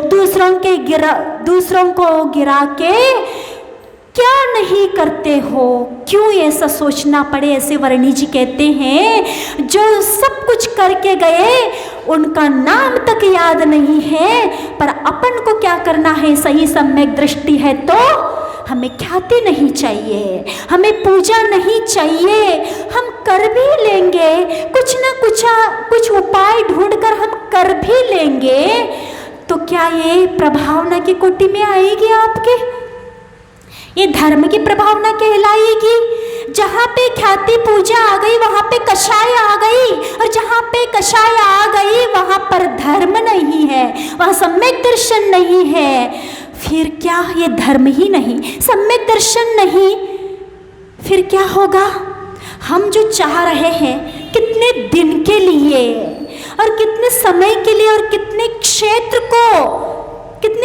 दूसरों को गिरा के क्या नहीं करते हो? क्यों ऐसा सोचना पड़े? ऐसे वर्णी जी कहते हैं जो सब कुछ करके गए उनका नाम तक याद नहीं है, पर अपन को क्या करना है? सही सम्यक दृष्टि है तो हमें ख्याति नहीं चाहिए, हमें पूजा नहीं चाहिए। हम कर भी लेंगे, कुछ ना कुछ उपाय ढूंढकर हम कर भी लेंगे, तो क्या ये प्रभावना की कोटि में आएगी? आपके ये धर्म की प्रभावना कहलाएगी। जहाँ पे ख्याति पूजा आ गई वहाँ पे कषाय आ गई, और जहाँ पे कषाय आ गई वहाँ पर धर्म नहीं है, वहाँ सम्यक दर्शन नहीं है। फिर क्या? ये धर्म ही नहीं, सम्यक दर्शन नहीं, फिर क्या होगा? हम जो चाह रहे हैं कितने दिन के लिए और कितने समय के लिए और कितने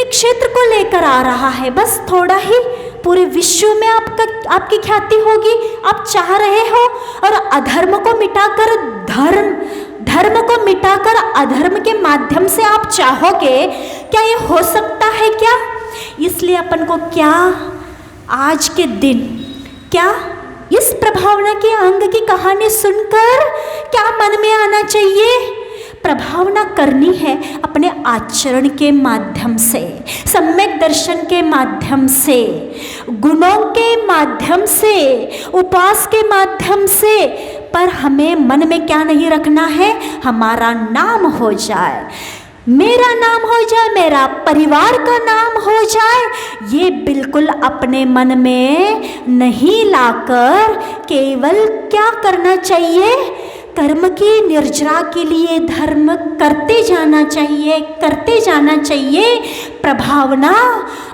क्षेत्र को लेकर आ रहा है? बस थोड़ा ही पूरे विश्व में आपकी ख्याति होगी, आप चाह रहे हो, और अधर्म को मिटाकर धर्म को मिटाकर अधर्म के माध्यम से आप चाहोगे। क्या ये हो सकता है क्या? इसलिए अपन को क्या आज के दिन क्या इस प्रभावना के अंग की कहानी सुनकर क्या मन में आना चाहिए? प्रभावना करनी है अपने आचरण के माध्यम से, सम्यक दर्शन के माध्यम से, गुणों के माध्यम से, उपास के माध्यम से। पर हमें मन में क्या नहीं रखना है? हमारा नाम हो जाए, मेरा नाम हो जाए, मेरा परिवार का नाम हो जाए। ये बिल्कुल अपने मन में नहीं लाकर केवल क्या करना चाहिए? कर्म की निर्जरा के लिए धर्म करते जाना चाहिए। प्रभावना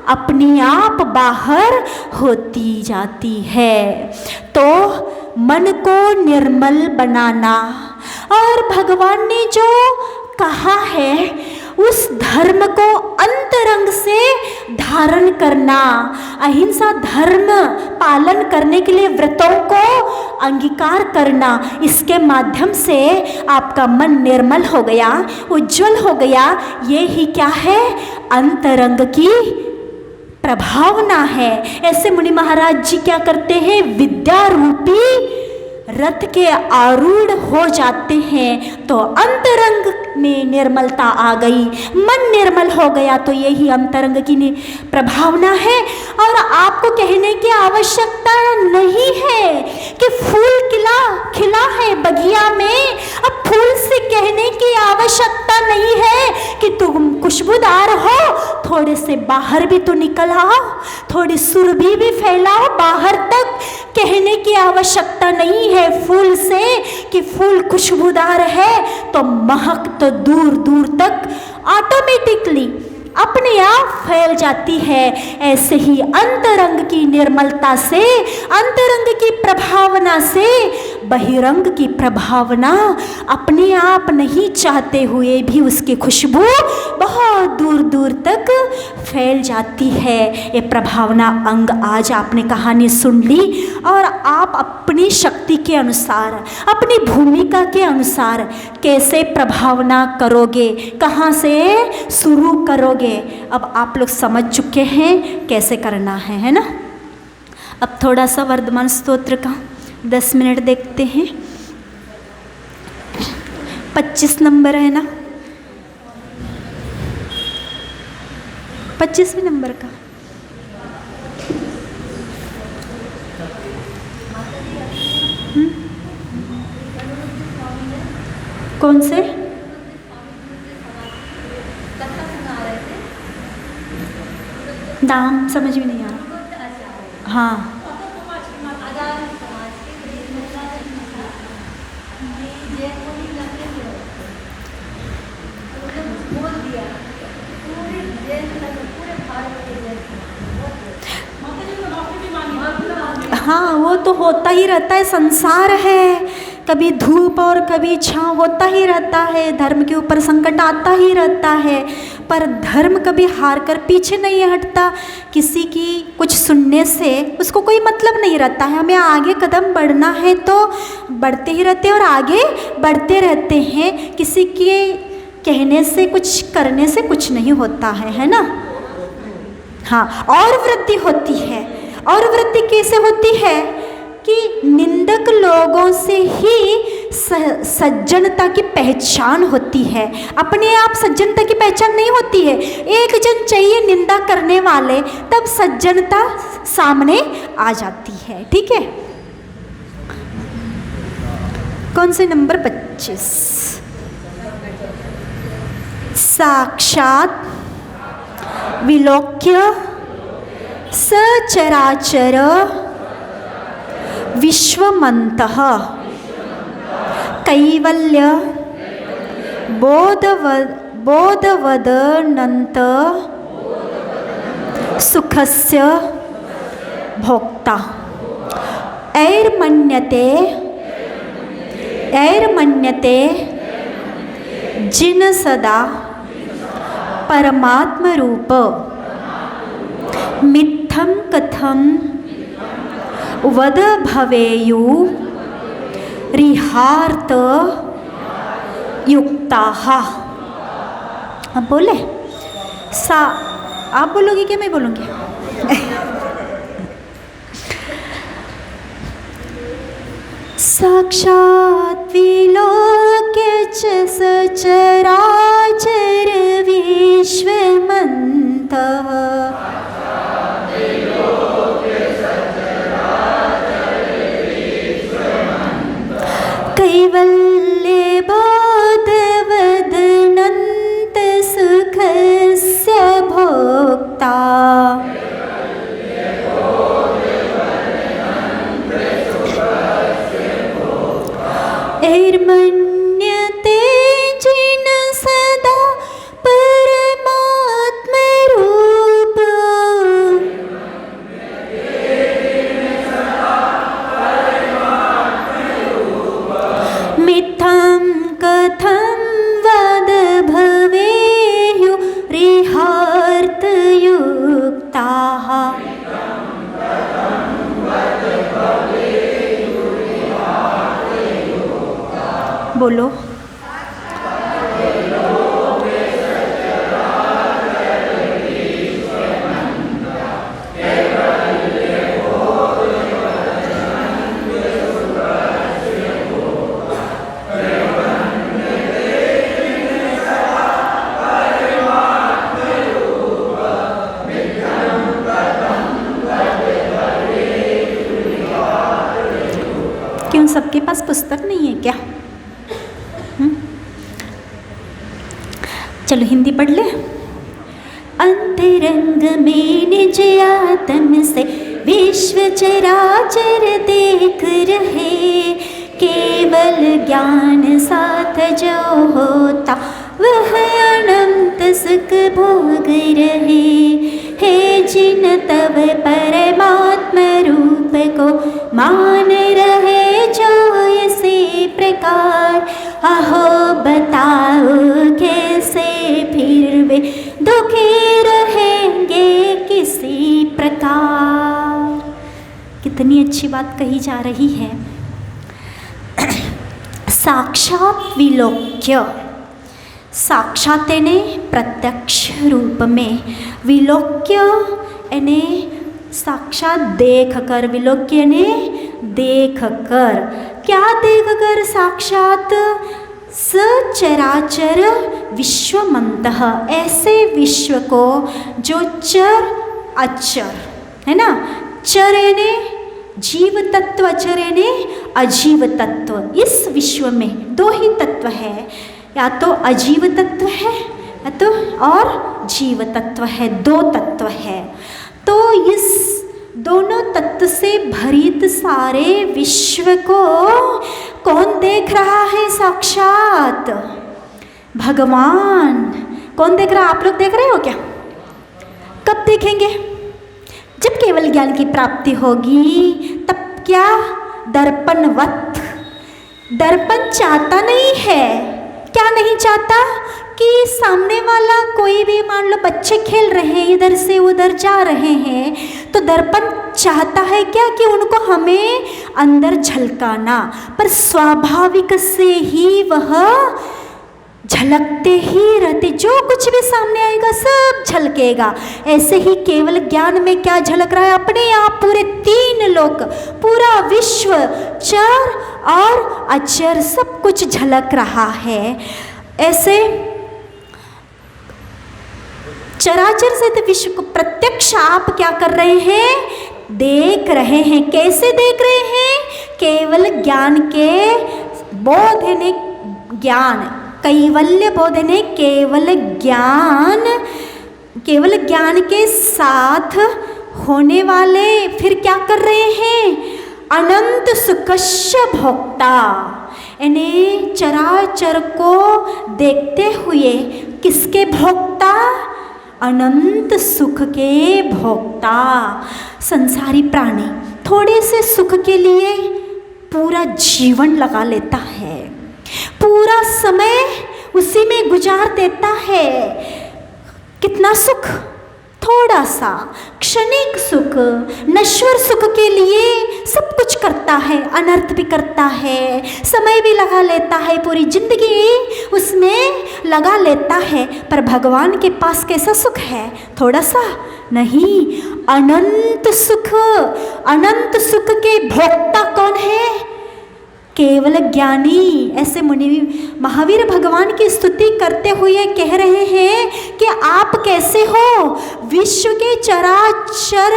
अपने आप बाहर होती जाती है। तो मन को निर्मल बनाना, और भगवान ने जो कहा है उस धर्म को अंतरंग से धारण करना, अहिंसा धर्म पालन करने के लिए व्रतों को अंगीकार करना, इसके माध्यम से आपका मन निर्मल हो गया, उज्जवल हो गया। ये ही क्या है? अंतरंग की प्रभावना है। ऐसे मुनि महाराज जी क्या करते हैं? विद्या रूपी रथ के आरूढ़ हो जाते हैं, तो अंतरंग में निर्मलता आ गई, मन निर्मल हो गया। तो यही अंतरंग की प्रभावना है। और आपको कहने की आवश्यकता नहीं है कि फूल खिला है बगिया में, अब फूल से कहने की आवश्यकता नहीं है कि तुम खुशबूदार हो, थोड़े से बाहर भी तो निकल आओ, थोड़ी सुरभि भी फैलाओ बाहर तक। कहने की आवश्यकता नहीं है फूल से कि फूल खुशबूदार है तो महक तो दूर दूर तक ऑटोमेटिकली अपने आप फैल जाती है। ऐसे ही अंतरंग की निर्मलता से, अंतरंग की प्रभावना से बहिरंग की प्रभावना अपने आप नहीं चाहते हुए भी उसकी खुशबू बहुत दूर दूर तक फैल जाती है। ये प्रभावना अंग आज आपने कहानी सुन ली और आप अपनी शक्ति के अनुसार, अपनी भूमिका के अनुसार कैसे प्रभावना करोगे, कहाँ से शुरू करोगे, अब आप लोग समझ चुके हैं कैसे करना है ना। अब थोड़ा सा वर्धमान स्तोत्र का 10 मिनट देखते हैं। 25 नंबर है ना, 25वें नंबर का। कौन से? नाम समझ में नहीं आ रहा। हाँ, हाँ वो तो होता ही रहता है, संसार है, कभी धूप और कभी छाँव होता ही रहता है, धर्म के ऊपर संकट आता ही रहता है, पर धर्म कभी हार कर पीछे नहीं हटता। किसी की कुछ सुनने से उसको कोई मतलब नहीं रहता है, हमें आगे कदम बढ़ना है तो बढ़ते ही रहते हैं और आगे बढ़ते रहते हैं। किसी के कहने से, कुछ करने से कुछ नहीं होता है ना। हाँ, और वृद्धि होती है। और वृद्धि कैसे होती है कि निंदक लोगों से ही सज्जनता की पहचान होती है, अपने आप सज्जनता की पहचान नहीं होती है। एक जन चाहिए निंदा करने वाले, तब सज्जनता सामने आ जाती है। ठीक है, कौन से नंबर? 25। साक्षात विलोक्य सचराचर विश्वमन्तः कैवल्य बोधवदनन्त सुखस्य भोक्ता ऐर्मन्यते जिन सदा परमात्म रूप मिथ्यं कथं वद भवेयु रिहार्थ युक्ताः। अब बोले आप बोलोगे क्या मैं बोलूँगी? साक्षात् विलोक्य च सचराचर विश्वमन्तः कैवल्य बोधवदनन्त सुखस्य भोक्ता ऐर्मन्यते जिन सदा परमात्म रूप बोलो। क्यों सबके पास पुस्तक नहीं है क्या? चलो हिंदी पढ़ ले। अंतरंग में निज आत्म से विश्व चराचर देख रहे, केवल ज्ञान साथ जो होता वह अनंत सुख भोग रहे। हे जिन तब परमात्मा रूप को मान रहे जो इसी प्रकार, अहो बताओ कैसे फिर वे दुखी रहेंगे किसी प्रकार। कितनी अच्छी बात कही जा रही है। साक्षात विलोक्य, साक्षात यानी प्रत्यक्ष रूप में, विलोक्य यानी साक्षात देख कर, विलोक्य यानी देख कर। क्या देख कर? साक्षात सचराचर विश्वमंतः, ऐसे विश्व को जो चर अचर है ना, चर यानी जीव तत्व, अचर यानी अजीव तत्व। इस विश्व में दो ही तत्व है, या तो अजीव तत्व है या तो और जीव तत्व है, दो तत्व है। तो इस दोनों तत्व से भरित सारे विश्व को कौन देख रहा है? साक्षात भगवान। कौन देख रहा है? आप लोग देख रहे हो क्या? कब देखेंगे? जब केवल ज्ञान की प्राप्ति होगी। तब क्या? दर्पणवत। दर्पण चाहता नहीं है, क्या नहीं चाहता? कि सामने वाला कोई भी, मान लो बच्चे खेल रहे हैं, इधर से उधर जा रहे हैं, तो दर्पण चाहता है क्या? कि उनको हमें अंदर झलकाना, पर स्वाभाविक से ही वह झलकते ही रहते, जो कुछ भी सामने आएगा सब झलकेगा। ऐसे ही केवल ज्ञान में क्या झलक रहा है? अपने आप पूरे तीन लोक, पूरा विश्व, चर और अचर सब कुछ झलक रहा है। ऐसे चराचर से तो विश्व को प्रत्यक्ष आप क्या कर रहे हैं? देख रहे हैं। कैसे देख रहे हैं? केवल ज्ञान के बोध ने, ज्ञान कैवल्य बोध ने, केवल ज्ञान के साथ होने वाले फिर क्या कर रहे हैं? अनंत सुखस्य भोक्ता, यानी चराचर को देखते हुए किसके भोक्ता? अनंत सुख के भोक्ता। संसारी प्राणी थोड़े से सुख के लिए पूरा जीवन लगा लेता है, पूरा समय उसी में गुजार देता है। कितना सुख? थोड़ा सा क्षणिक सुख, नश्वर सुख के लिए सब कुछ करता है, अनर्थ भी करता है, समय भी लगा लेता है, पूरी जिंदगी उसमें लगा लेता है। पर भगवान के पास कैसा सुख है? थोड़ा सा नहीं, अनंत सुख। अनंत सुख के भोक्ता कौन है? केवल ज्ञानी। ऐसे मुनि महावीर भगवान की स्तुति करते हुए कह रहे हैं कि आप कैसे हो? विश्व के चराचर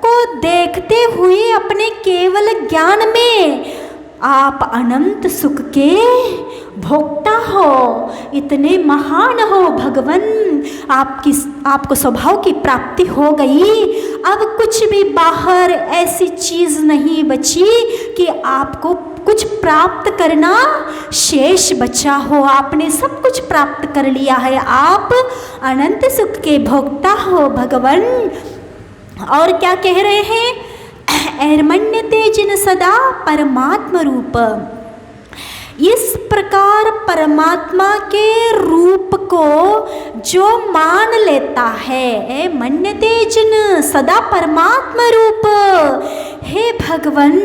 को देखते हुए अपने केवल ज्ञान में आप अनंत सुख के भोक्ता हो, इतने महान हो भगवान। आपको स्वभाव की प्राप्ति हो गई। अब कुछ भी बाहर ऐसी चीज़ नहीं बची कि आपको कुछ प्राप्त करना शेष बचा हो। आपने सब कुछ प्राप्त कर लिया है, आप अनंत सुख के भोक्ता हो भगवान। और क्या कह रहे हैं? ऐर्मण्यते जिन सदा परमात्मा रूप। इस प्रकार परमात्मा के रूप को जो मान लेता है, मन्यते जिन सदा परमात्मा रूप, हे भगवान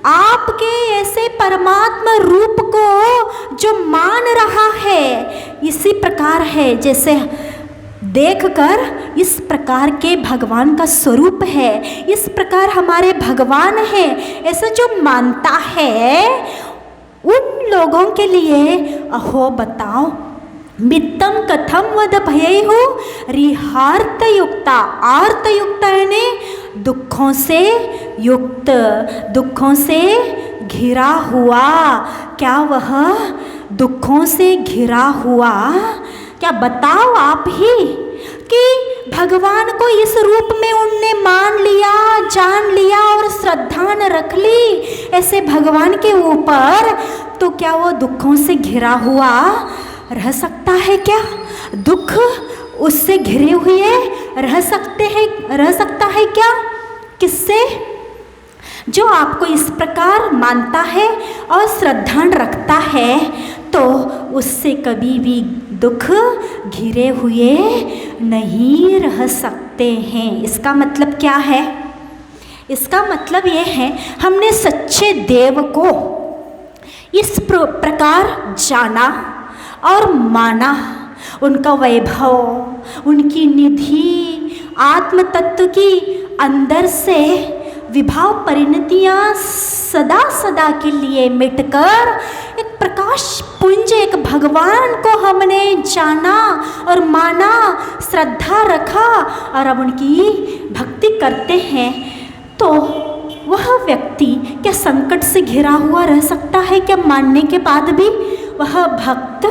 आपके ऐसे परमात्मा रूप को जो मान रहा है, इसी प्रकार है जैसे देखकर इस प्रकार के भगवान का स्वरूप है, इस प्रकार हमारे भगवान है, ऐसा जो मानता है उन लोगों के लिए अहो बताओ मित्तम कथम वद भयेहु रिहार्त युक्ता। आर्त युक्त यानी दुखों से युक्त, दुखों से घिरा हुआ। क्या वह दुखों से घिरा हुआ? क्या बताओ आप ही कि भगवान को इस रूप में उनने मान लिया, जान लिया और श्रद्धा न रख ली ऐसे भगवान के ऊपर, तो क्या वो दुखों से घिरा हुआ रह सकता है क्या? दुख उससे घिरे हुए रह सकता है क्या? किससे? जो आपको इस प्रकार मानता है और श्रद्धा रखता है, तो उससे कभी भी दुख घिरे हुए नहीं रह सकते हैं। इसका मतलब क्या है? इसका मतलब ये है हमने सच्चे देव को इस प्रकार जाना और माना, उनका वैभव, उनकी निधि, आत्म तत्व की अंदर से विभाव परिणतियाँ सदा सदा के लिए मिटकर एक प्रकाश पुंज, एक भगवान को हमने जाना और माना, श्रद्धा रखा और अब उनकी भक्ति करते हैं, तो वह व्यक्ति क्या संकट से घिरा हुआ रह सकता है क्या? मानने के बाद भी वह भक्त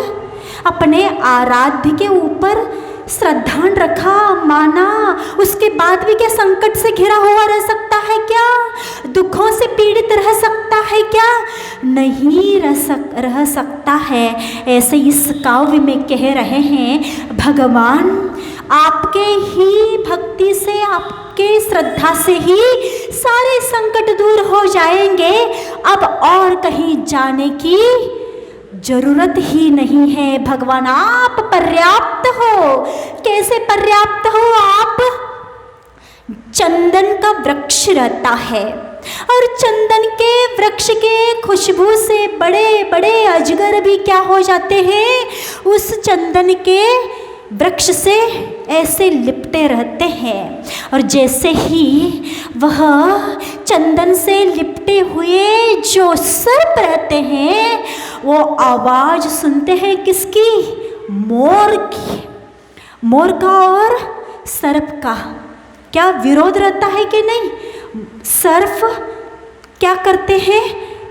अपने आराध्य के ऊपर श्रद्धा रखा, माना, उसके बाद भी क्या संकट से घिरा हुआ रह सकता है क्या? दुखों से पीड़ित रह सकता है क्या? नहीं रह सकता है। ऐसे इस काव्य में कह रहे हैं भगवान आपके ही भक्ति से, आपके श्रद्धा से ही सारे संकट दूर हो जाएंगे। अब और कहीं जाने की जरूरत ही नहीं है। भगवान आप पर्याप्त हो। कैसे पर्याप्त हो आप? चंदन का वृक्ष रहता है और चंदन के वृक्ष के खुशबू से बड़े बड़े अजगर भी क्या हो जाते हैं? उस चंदन के वृक्ष से ऐसे लिपटे रहते हैं। और जैसे ही वह चंदन से लिपटे हुए जो सर्प रहते हैं, वो आवाज़ सुनते हैं किसकी? मोर की। मोर का और सर्प का क्या विरोध रहता है कि नहीं? सर्प क्या करते हैं?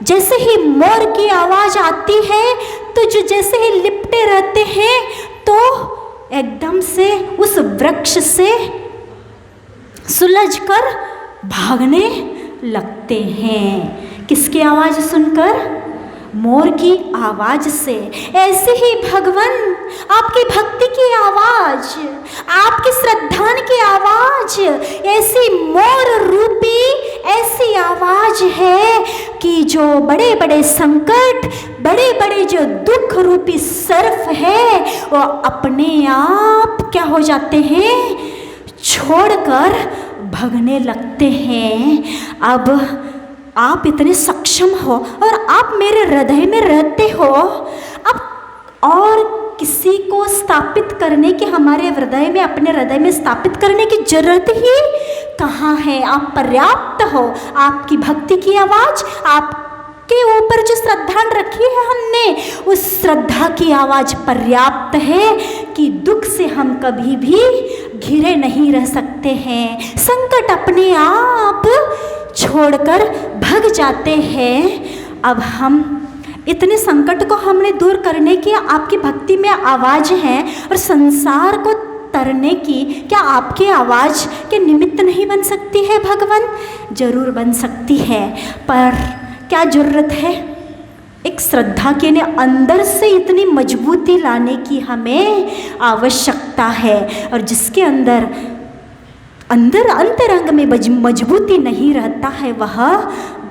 जैसे ही मोर की आवाज़ आती है तो जो जैसे ही लिपटे रहते हैं तो एकदम से उस वृक्ष से सुलझकर भागने लगते हैं। किसकी आवाज़ सुनकर? मोर की आवाज़ से। ऐसे ही भगवान आपकी भक्ति की आवाज़, आपकी श्रद्धा की आवाज़ ऐसी मोर रूपी ऐसी आवाज़ है कि जो बड़े बड़े संकट, बड़े बड़े जो दुख रूपी सर्प है, वो अपने आप क्या हो जाते हैं? छोड़कर भागने लगते हैं। अब आप इतने सक्षम हो और आप मेरे हृदय में रहते हो। अब और किसी को स्थापित करने की, हमारे हृदय में, अपने हृदय में स्थापित करने की जरूरत ही कहाँ है? आप पर्याप्त हो। आपकी भक्ति की आवाज़, आपके ऊपर जो श्रद्धा रखी है हमने, उस श्रद्धा की आवाज़ पर्याप्त है कि दुख से हम कभी भी घिरे नहीं रह सकते हैं। संकट अपने आप छोड़कर भाग जाते हैं। अब हम इतने संकट को हमने दूर करने की आपकी भक्ति में आवाज़ है और संसार को तरने की क्या आपकी आवाज़ के निमित्त नहीं बन सकती है भगवान? जरूर बन सकती है, पर क्या जरूरत है? एक श्रद्धा के ने अंदर से इतनी मजबूती लाने की हमें आवश्यकता है। और जिसके अंदर अंतरंग में मजबूती नहीं रहता है, वह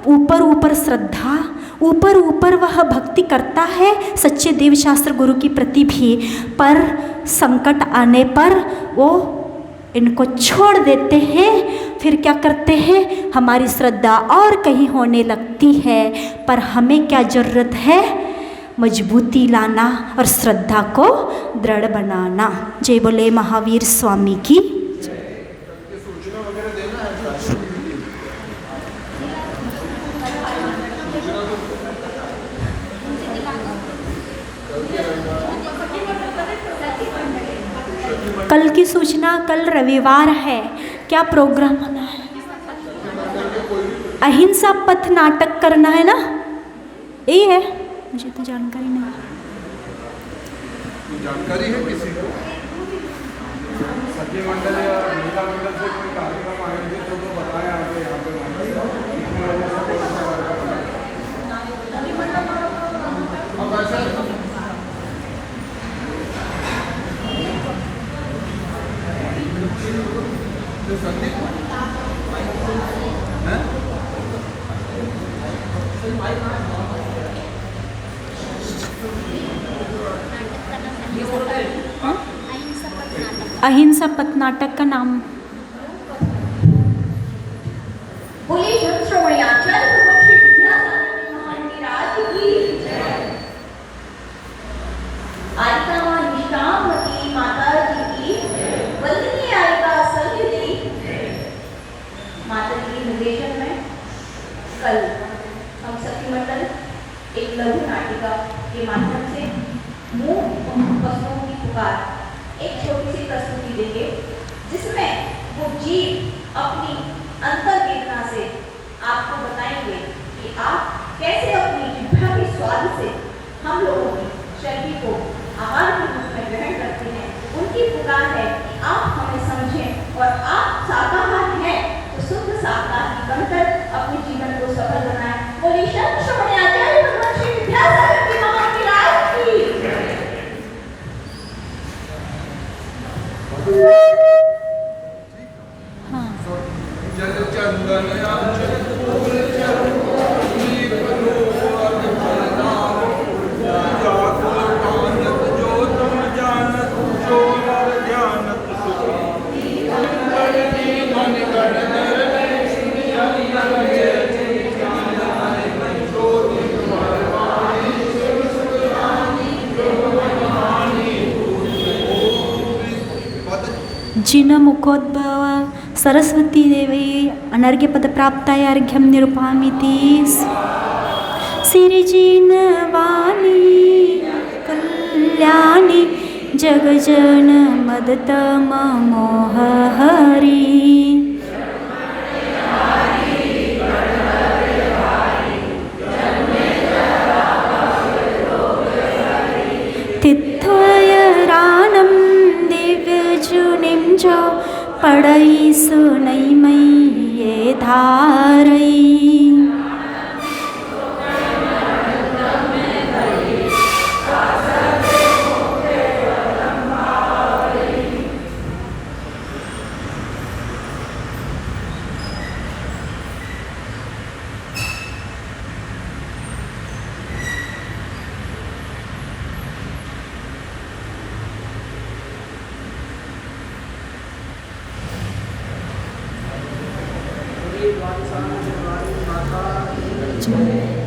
ऊपर ऊपर श्रद्धा, ऊपर ऊपर वह भक्ति करता है सच्चे देव शास्त्र गुरु की प्रति भी, पर संकट आने पर वो इनको छोड़ देते हैं, फिर क्या करते हैं, हमारी श्रद्धा और कहीं होने लगती है। पर हमें क्या ज़रूरत है, मजबूती लाना और श्रद्धा को दृढ़ बनाना। जय बोले महावीर स्वामी की। कल की सूचना, कल रविवार है, क्या प्रोग्राम होना है? अहिंसा पथ नाटक करना है ना, यही है, मुझे तो जानकारी नहीं। जानकारी है किसी को? सखी मंडल या महिला मंडल से कोई कार्यक्रम आयोजित हो तो बताएं आपको यहाँ पे। अहिंसा पथ नाटक का नाम बोले जन श्रवण्याचार्य भगवान श्री विद्यासागर महाराज की राज की जय। आयिका मां निष्कामवती माता जी की वंदनीय आयिका सलगिरी माता जी के निर्देशन में कल हम सखी मंडल एक लघु नाटिका के माध्यम से मूक पशुओं की पुकार एक छोटी सी प्रस्तुति देंगे, जिसमें वो जीव अपनी अंतर वेदना से आपको बताएंगे कि आप कैसे अपनी जिह्वा के स्वाद से हम लोगों की शरीर को आहार के रूप में ग्रहण करते हैं। उनकी पुकार है कि आप हमें समझें और आप शाकाहार हैं तो शुद्ध शाकाहारी बनकर अपने जीवन को सफल बनाएं। बोले शब्द श्रवण्याचार्य भगवान श्री विद्यासागर की महान की राज की। जल चंदन जिन मुखोद्भव सरस्वती देवी अनर्घ्य पद प्राप्ताय अर्घ्यम निरूपामिति सिरिजिन वाणी कल्याणी जगजन मदतम मोहहरी तित्वयरानं दिव्यजुनिं जो पढ़ई सुनई मई ये धारई। माता